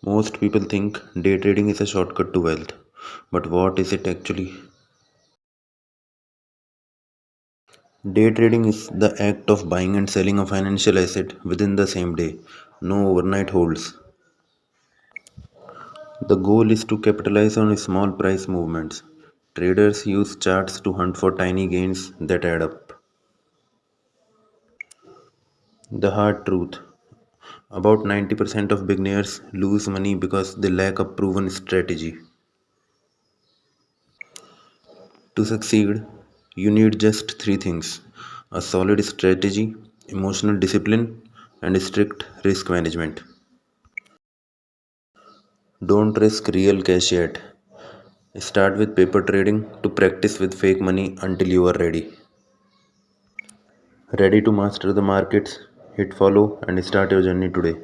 Most people think day trading is a shortcut to wealth, but what is it actually? Day trading is the act of buying and selling a financial asset within the same day, no overnight holds. The goal is to capitalize on small price movements. Traders use charts to hunt for tiny gains that add up. The hard truth: about 90% of beginners lose money because they lack a proven strategy. To succeed, you need just three things: a solid strategy, emotional discipline, and strict risk management. Don't risk real cash yet. Start with paper trading to practice with fake money until you are ready. Ready to master the markets? Hit follow and start your journey today.